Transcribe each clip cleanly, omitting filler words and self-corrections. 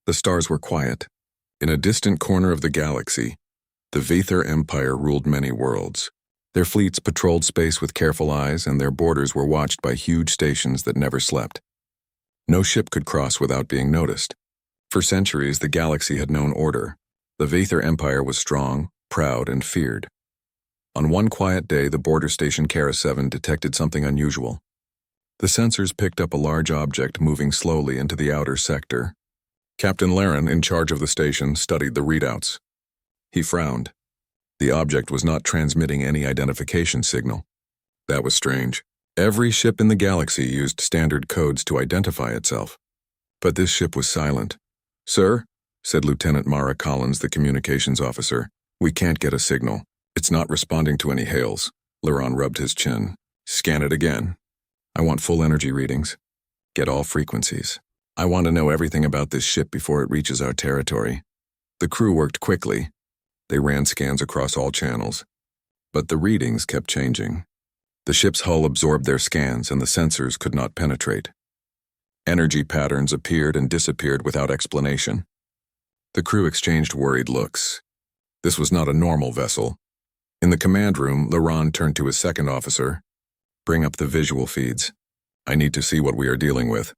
The stars were quiet. In a distant corner of the galaxy, the Vathar Empire ruled many worlds. Their fleets patrolled space with careful eyes, and their borders were watched by huge stations that never slept. No ship could cross without being noticed. For centuries, the galaxy had known order. The Vathar Empire was strong, proud, and feared. On one quiet day, the border station Kara 7 detected something unusual. The sensors picked up a large object moving slowly into the outer sector. Captain Laren, in charge of the station, studied the readouts. He frowned. The object was not transmitting any identification signal. That was strange. Every ship in the galaxy used standard codes to identify itself. But this ship was silent. "Sir," said Lieutenant Mara Collins, the communications officer, "we can't get a signal. It's not responding to any hails." Laron rubbed his chin. "Scan it again. I want full energy readings. Get all frequencies. I want to know everything about this ship before it reaches our territory." The crew worked quickly. They ran scans across all channels. But the readings kept changing. The ship's hull absorbed their scans, and the sensors could not penetrate. Energy patterns appeared and disappeared without explanation. The crew exchanged worried looks. This was not a normal vessel. In the command room, Laron turned to his second officer. "Bring up the visual feeds. I need to see what we are dealing with."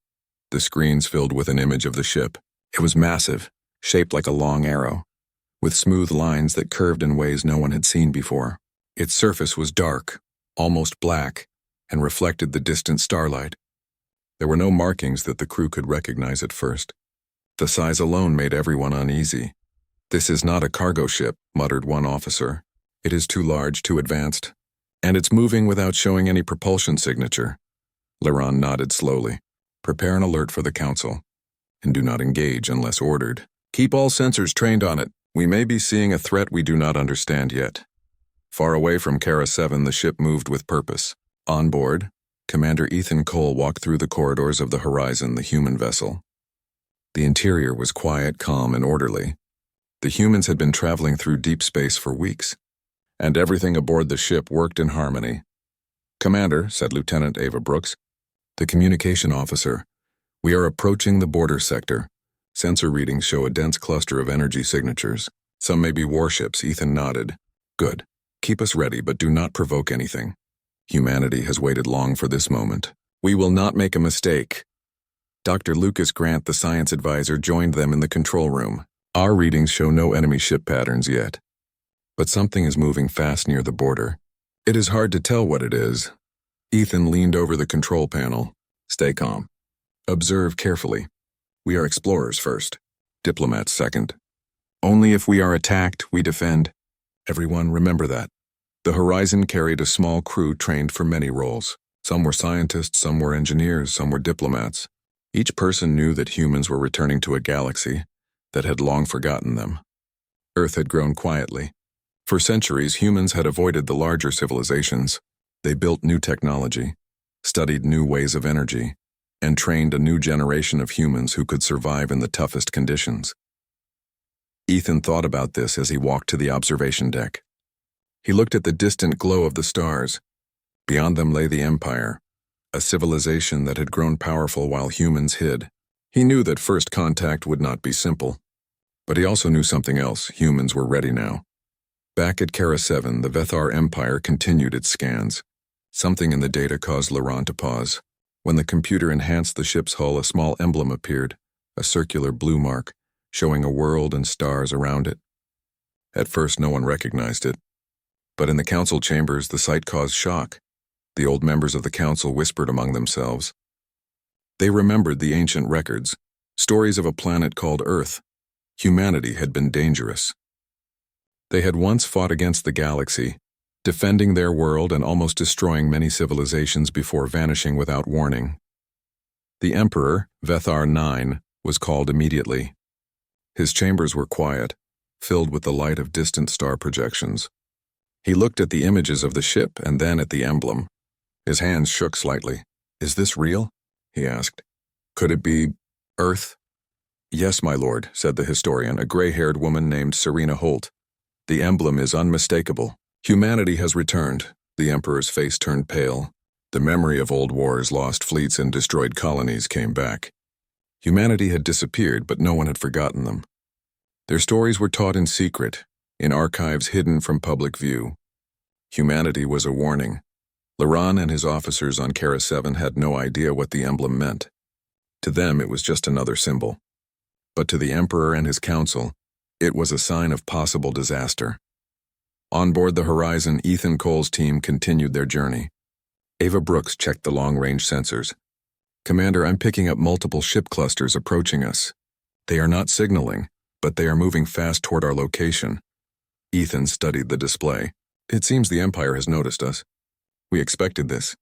The screens filled with an image of the ship. It was massive, shaped like a long arrow, with smooth lines that curved in ways no one had seen before. Its surface was dark, almost black, and reflected the distant starlight. There were no markings that the crew could recognize at first. The size alone made everyone uneasy. "This is not a cargo ship," muttered one officer. "It is too large, too advanced, and it's moving without showing any propulsion signature." Laron nodded slowly. "Prepare an alert for the council, and do not engage unless ordered. Keep all sensors trained on it. We may be seeing a threat we do not understand yet." Far away from Kara 7, the ship moved with purpose. On board, Commander Ethan Cole walked through the corridors of the Horizon, the human vessel. The interior was quiet, calm, and orderly. The humans had been traveling through deep space for weeks, and everything aboard the ship worked in harmony. "Commander," said Lieutenant Ava Brooks, the communication officer, "we are approaching the border sector. Sensor readings show a dense cluster of energy signatures. Some may be warships." Ethan nodded. "Good. Keep us ready, but do not provoke anything. Humanity has waited long for this moment. We will not make a mistake." Dr. Lucas Grant, the science advisor, joined them in the control room. "Our readings show no enemy ship patterns yet, but something is moving fast near the border. It is hard to tell what it is." Ethan leaned over the control panel. "Stay calm. Observe carefully. We are explorers first, diplomats second. Only if we are attacked, we defend. Everyone remember that." The Horizon carried a small crew trained for many roles. Some were scientists, some were engineers, some were diplomats. Each person knew that humans were returning to a galaxy that had long forgotten them. Earth had grown quietly. For centuries, humans had avoided the larger civilizations. They built new technology, studied new ways of energy, and trained a new generation of humans who could survive in the toughest conditions. Ethan thought about this as he walked to the observation deck. He looked at the distant glow of the stars. Beyond them lay the Empire, a civilization that had grown powerful while humans hid. He knew that first contact would not be simple. But he also knew something else. Humans were ready now. Back at Kara 7, the Vathar Empire continued its scans. Something in the data caused Laron to pause. When the computer enhanced the ship's hull, a small emblem appeared, a circular blue mark, showing a world and stars around it. At first, no one recognized it. But in the council chambers, the sight caused shock. The old members of the council whispered among themselves. They remembered the ancient records, stories of a planet called Earth. Humanity had been dangerous. They had once fought against the galaxy, defending their world and almost destroying many civilizations before vanishing without warning. The Emperor, Vathar 9, was called immediately. His chambers were quiet, filled with the light of distant star projections. He looked at the images of the ship and then at the emblem. His hands shook slightly. "Is this real?" he asked. "Could it be Earth?" "Yes, my lord," said the historian, a gray-haired woman named Serena Holt. "The emblem is unmistakable. Humanity has returned." The Emperor's face turned pale. The memory of old wars, lost fleets, and destroyed colonies came back. Humanity had disappeared, but no one had forgotten them. Their stories were taught in secret, in archives hidden from public view. Humanity was a warning. Laran and his officers on Kara 7 had no idea what the emblem meant. To them, it was just another symbol. But to the Emperor and his council, it was a sign of possible disaster. On board the Horizon, Ethan Cole's team continued their journey. Ava Brooks checked the long-range sensors. "Commander, I'm picking up multiple ship clusters approaching us. They are not signaling, but they are moving fast toward our location." Ethan studied the display. "It seems the Empire has noticed us. We expected this.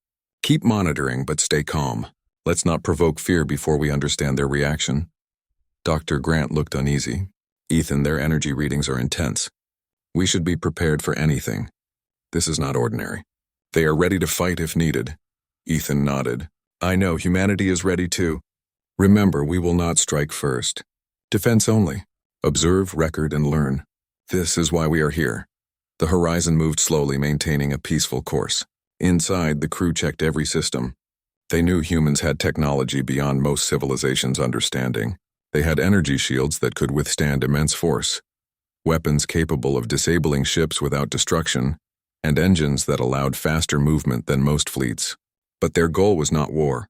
Keep monitoring, but stay calm. Let's not provoke fear before we understand their reaction." Dr. Grant looked uneasy. "Ethan, their energy readings are intense. We should be prepared for anything. This is not ordinary. They are ready to fight if needed." Ethan nodded. "I know, humanity is ready too. Remember, we will not strike first. Defense only. Observe, record, and learn. This is why we are here." The Horizon moved slowly, maintaining a peaceful course. Inside, the crew checked every system. They knew humans had technology beyond most civilizations' understanding. They had energy shields that could withstand immense force, weapons capable of disabling ships without destruction, and engines that allowed faster movement than most fleets. But their goal was not war.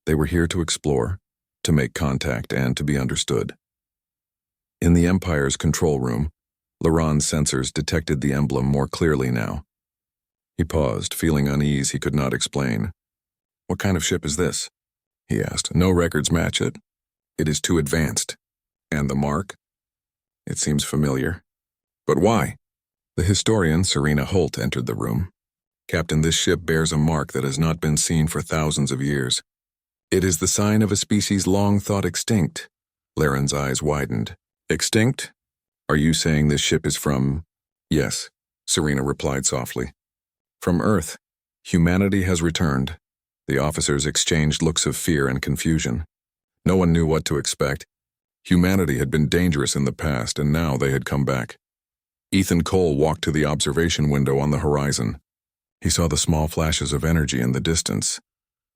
They were here to explore, to make contact, and to be understood. In the Empire's control room, Laran's sensors detected the emblem more clearly now. He paused, feeling unease he could not explain. "What kind of ship is this?" he asked. "No records match it. It is too advanced. And the mark? It seems familiar. But why?" The historian, Serena Holt, entered the room. "Captain, this ship bears a mark that has not been seen for thousands of years. It is the sign of a species long thought extinct." Laren's eyes widened. "Extinct? Are you saying this ship is from—" "Yes," Serena replied softly. "From Earth. Humanity has returned." The officers exchanged looks of fear and confusion. No one knew what to expect. Humanity had been dangerous in the past, and now they had come back. Ethan Cole walked to the observation window on the horizon. He saw the small flashes of energy in the distance,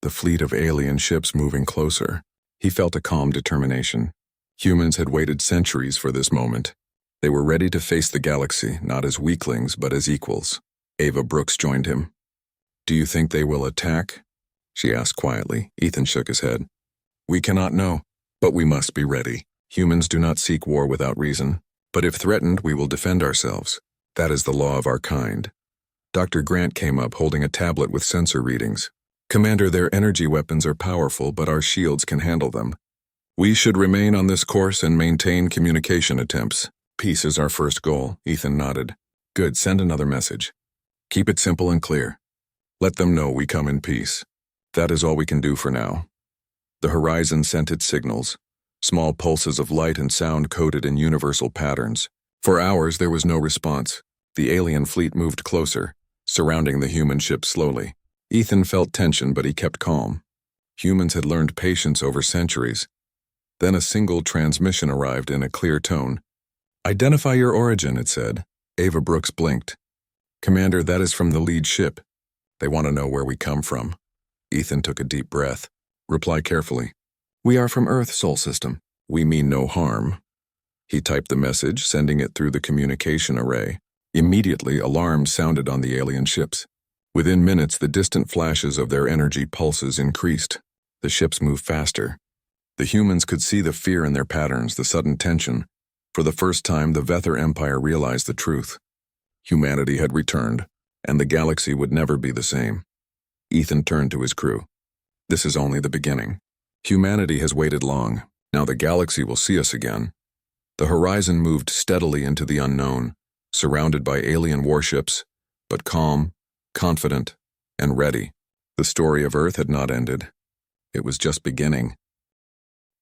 the fleet of alien ships moving closer. He felt a calm determination. Humans had waited centuries for this moment. They were ready to face the galaxy, not as weaklings, but as equals. Ava Brooks joined him. "Do you think they will attack?" she asked quietly. Ethan shook his head. "We cannot know, but we must be ready. Humans do not seek war without reason, but if threatened, we will defend ourselves. That is the law of our kind." Dr. Grant came up holding a tablet with sensor readings. "Commander, their energy weapons are powerful, but our shields can handle them. We should remain on this course and maintain communication attempts. Peace is our first goal." Ethan nodded. "Good, send another message. Keep it simple and clear. Let them know we come in peace. That is all we can do for now." The Horizon sent its signals, small pulses of light and sound coded in universal patterns. For hours there was no response. The alien fleet moved closer, surrounding the human ship slowly. Ethan felt tension, but he kept calm. Humans had learned patience over centuries. Then a single transmission arrived in a clear tone. "Identify your origin," it said. Ava Brooks blinked. "Commander, that is from the lead ship. They want to know where we come from." Ethan took a deep breath. "Reply carefully." "We are from Earth, Sol System." "We mean no harm." He typed the message, sending it through the communication array. Immediately, alarms sounded on the alien ships. Within minutes, the distant flashes of their energy pulses increased. The ships moved faster. The humans could see the fear in their patterns, the sudden tension. For the first time, the Vether Empire realized the truth. Humanity had returned, and the galaxy would never be the same. Ethan turned to his crew. "This is only the beginning. Humanity has waited long. Now the galaxy will see us again." The Horizon moved steadily into the unknown, surrounded by alien warships, but calm, confident, and ready. The story of Earth had not ended. It was just beginning.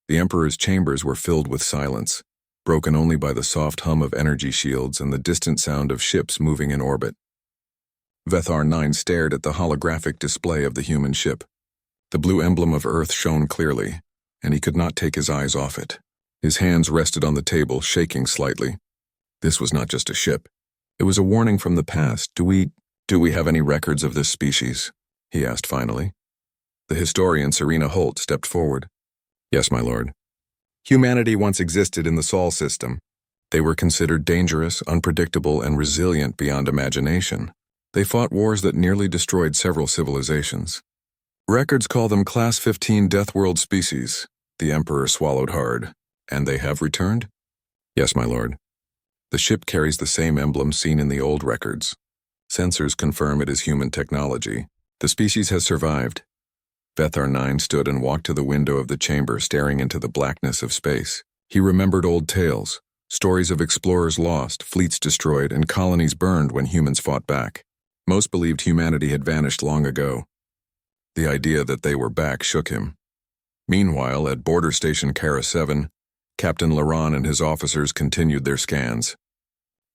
The Emperor's chambers were filled with silence, broken only by the soft hum of energy shields and the distant sound of ships moving in orbit. Vethar 9 stared at the holographic display of the human ship. The blue emblem of Earth shone clearly, and he could not take his eyes off it. His hands rested on the table, shaking slightly. This was not just a ship. It was a warning from the past. Do we have any records of this species?" he asked finally. The historian, Serena Holt, stepped forward. "Yes, my lord. Humanity once existed in the Sol system. They were considered dangerous, unpredictable, and resilient beyond imagination. They fought wars that nearly destroyed several civilizations. Records call them Class 15 Death World species. The Emperor swallowed hard. And they have returned? Yes, my lord. The ship carries the same emblem seen in the old records. Sensors confirm it is human technology. The species has survived. Vethar 9 stood and walked to the window of the chamber, staring into the blackness of space. He remembered old tales, stories of explorers lost, fleets destroyed, and colonies burned when humans fought back. Most believed humanity had vanished long ago. The idea that they were back shook him. Meanwhile, at Border Station Kara 7, Captain Laron and his officers continued their scans.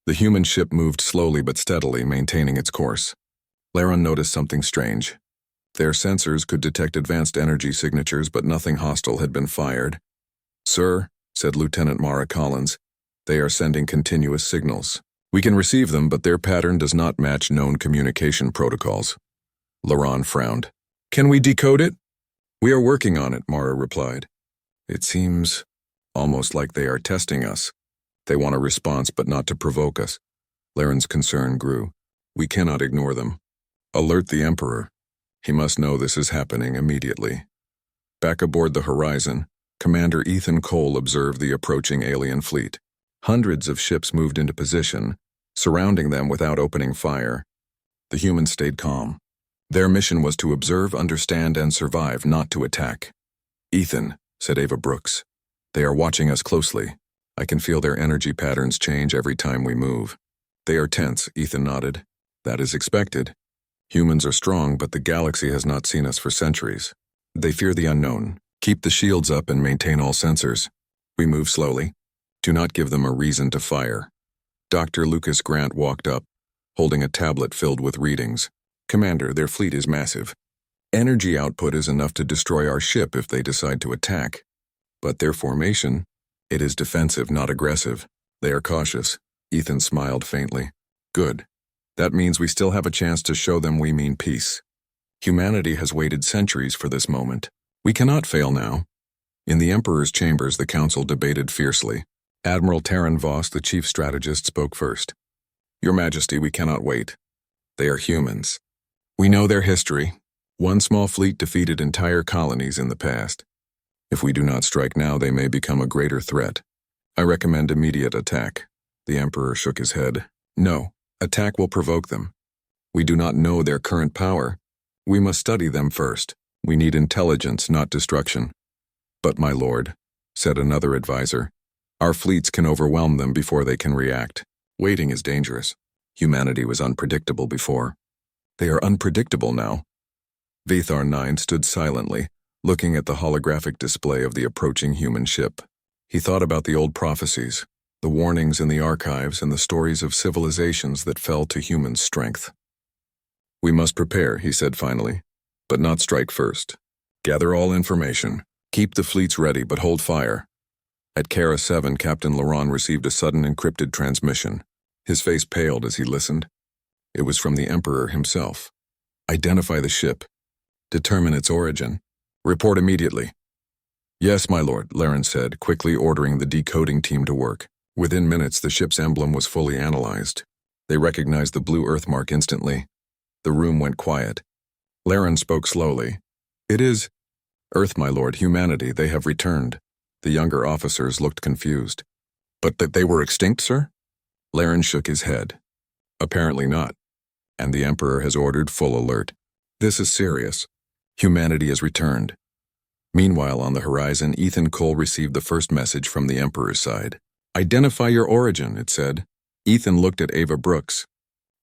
The human ship moved slowly but steadily, maintaining its course. Laron noticed something strange. Their sensors could detect advanced energy signatures, but nothing hostile had been fired. "Sir," said Lieutenant Mara Collins, "they are sending continuous signals. We can receive them, but their pattern does not match known communication protocols." Laron frowned. "Can we decode it?" "We are working on it," Mara replied. "It seems almost like they are testing us. They want a response, but not to provoke us." Laron's concern grew. "We cannot ignore them. Alert the Emperor. He must know this is happening immediately." Back aboard the Horizon, Commander Ethan Cole observed the approaching alien fleet. Hundreds of ships moved into position, surrounding them without opening fire. The humans stayed calm. Their mission was to observe, understand, and survive, not to attack. "Ethan," said Ava Brooks, "they are watching us closely. I can feel their energy patterns change every time we move." "They are tense," Ethan nodded. "That is expected. Humans are strong, but the galaxy has not seen us for centuries. They fear the unknown. Keep the shields up and maintain all sensors. We move slowly. Do not give them a reason to fire." Dr. Lucas Grant walked up, holding a tablet filled with readings. "Commander, their fleet is massive. Energy output is enough to destroy our ship if they decide to attack. But their formation, it is defensive, not aggressive. They are cautious." Ethan smiled faintly. "Good. That means we still have a chance to show them we mean peace. Humanity has waited centuries for this moment. We cannot fail now." In the Emperor's chambers, the council debated fiercely. Admiral Terran Voss, the chief strategist, spoke first. "Your Majesty, we cannot wait. They are humans. We know their history. One small fleet defeated entire colonies in the past. If we do not strike now, they may become a greater threat. I recommend immediate attack." The Emperor shook his head. "No. Attack will provoke them. We do not know their current power. We must study them first. We need intelligence, not destruction." "But, my lord," said another advisor, "our fleets can overwhelm them before they can react. Waiting is dangerous. Humanity was unpredictable before. They are unpredictable now." Vethar 9 stood silently, looking at the holographic display of the approaching human ship. He thought about the old prophecies, the warnings in the archives, and the stories of civilizations that fell to human strength. "We must prepare," he said finally, "but not strike first. Gather all information. Keep the fleets ready, but hold fire." At Kara 7, Captain Laron received a sudden encrypted transmission. His face paled as he listened. It was from the Emperor himself. "Identify the ship. Determine its origin. Report immediately." "Yes, my lord," Laron said, quickly ordering the decoding team to work. Within minutes, the ship's emblem was fully analyzed. They recognized the blue Earth mark instantly. The room went quiet. Laron spoke slowly. "It is Earth, my lord, humanity. They have returned." The younger officers looked confused. "But that they were extinct, sir?" Laron shook his head. "Apparently not. And the Emperor has ordered full alert. This is serious. Humanity has returned." Meanwhile, on the horizon, Ethan Cole received the first message from the Emperor's side. "Identify your origin," it said. Ethan looked at Ava Brooks.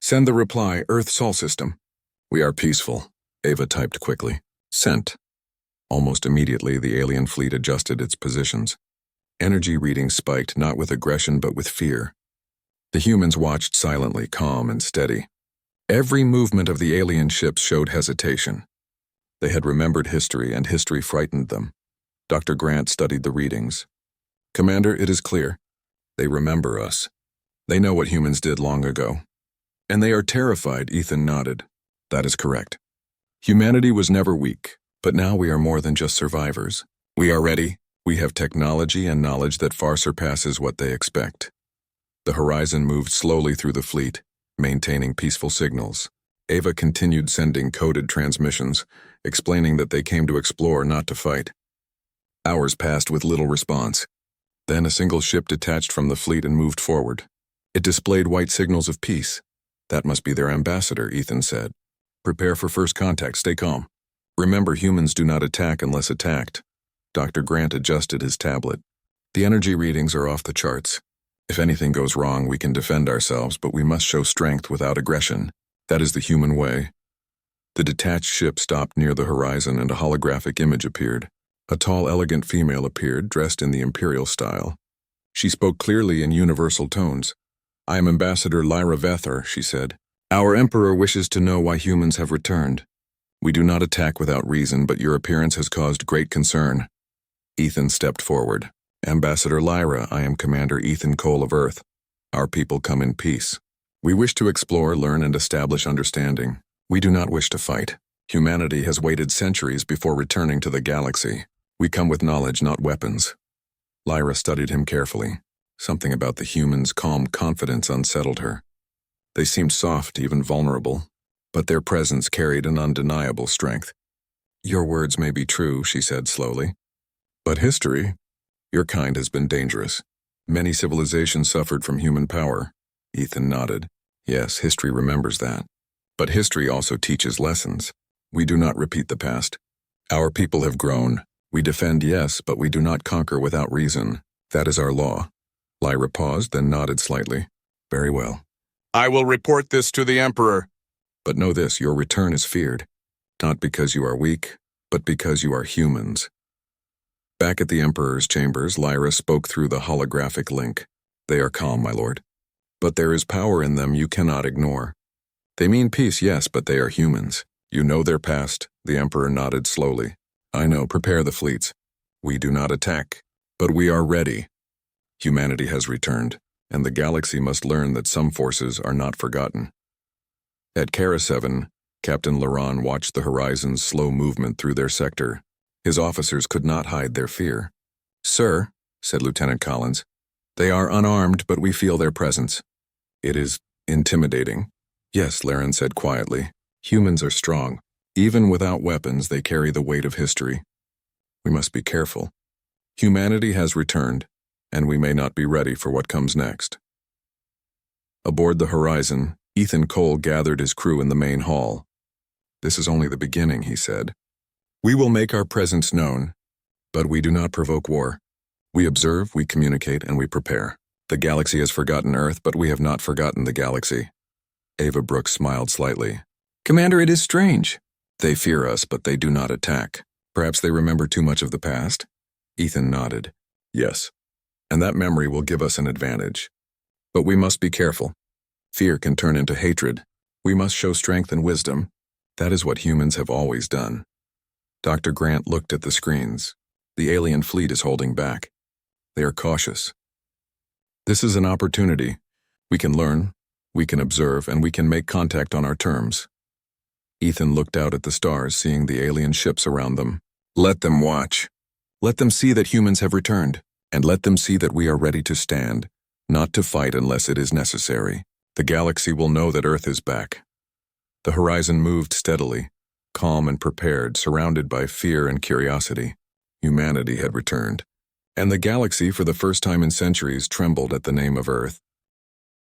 "Send the reply, Earth Sol System." "We are peaceful," Ava typed quickly. "Sent." Almost immediately, the alien fleet adjusted its positions. Energy readings spiked, not with aggression but with fear. The humans watched silently, calm and steady. Every movement of the alien ships showed hesitation. They had remembered history, and history frightened them. Dr. Grant studied the readings. "Commander, it is clear. They remember us. They know what humans did long ago." "And they are terrified," Ethan nodded. "That is correct. Humanity was never weak, but now we are more than just survivors. We are ready. We have technology and knowledge that far surpasses what they expect. The horizon moved slowly through the fleet, maintaining peaceful signals. Ava continued sending coded transmissions, explaining that they came to explore, not to fight. Hours passed with little response. Then a single ship detached from the fleet and moved forward. It displayed white signals of peace. That must be their ambassador, Ethan said. Prepare for first contact, stay calm. Remember, humans do not attack unless attacked. Dr. Grant adjusted his tablet. The energy readings are off the charts. If anything goes wrong, we can defend ourselves, but we must show strength without aggression. That is the human way. The detached ship stopped near the horizon and a holographic image appeared. A tall, elegant female appeared, dressed in the imperial style. She spoke clearly in universal tones. I am Ambassador Lyra Vether, she said. Our Emperor wishes to know why humans have returned. We do not attack without reason, but your appearance has caused great concern. Ethan stepped forward. Ambassador Lyra, I am Commander Ethan Cole of Earth. Our people come in peace. We wish to explore, learn, and establish understanding. We do not wish to fight. Humanity has waited centuries before returning to the galaxy. We come with knowledge, not weapons. Lyra studied him carefully. Something about the humans' calm confidence unsettled her. They seemed soft, even vulnerable, but their presence carried an undeniable strength. Your words may be true, she said slowly. But history, your kind has been dangerous. Many civilizations suffered from human power. Ethan nodded. Yes, history remembers that. But history also teaches lessons. We do not repeat the past. Our people have grown. We defend, yes, but we do not conquer without reason. That is our law. Lyra paused, then nodded slightly. Very well. I will report this to the Emperor. But know this, your return is feared. Not because you are weak, but because you are humans. Back at the Emperor's chambers, Lyra spoke through the holographic link. They are calm, my lord. But there is power in them you cannot ignore. They mean peace, yes, but they are humans. You know their past, the Emperor nodded slowly. I know, prepare the fleets. We do not attack, but we are ready. Humanity has returned, and the galaxy must learn that some forces are not forgotten. At Kara 7, Captain Laron watched the horizon's slow movement through their sector. His officers could not hide their fear. Sir, said Lieutenant Collins, they are unarmed, but we feel their presence. It is intimidating. Yes, Laren said quietly. Humans are strong. Even without weapons, they carry the weight of history. We must be careful. Humanity has returned, and we may not be ready for what comes next. Aboard the Horizon, Ethan Cole gathered his crew in the main hall. This is only the beginning, he said. We will make our presence known, but we do not provoke war. We observe, we communicate, and we prepare. The galaxy has forgotten Earth, but we have not forgotten the galaxy. Ava Brooks smiled slightly. Commander, it is strange. They fear us, but they do not attack. Perhaps they remember too much of the past? Ethan nodded. Yes, and that memory will give us an advantage. But we must be careful. Fear can turn into hatred. We must show strength and wisdom. That is what humans have always done. Dr. Grant looked at the screens. The alien fleet is holding back. They are cautious. This is an opportunity. We can learn, we can observe, and we can make contact on our terms. Ethan looked out at the stars, seeing the alien ships around them. Let them watch. Let them see that humans have returned, and let them see that we are ready to stand, not to fight unless it is necessary. The galaxy will know that Earth is back. The horizon moved steadily, calm and prepared, surrounded by fear and curiosity. Humanity had returned, and the galaxy, for the first time in centuries, trembled at the name of Earth.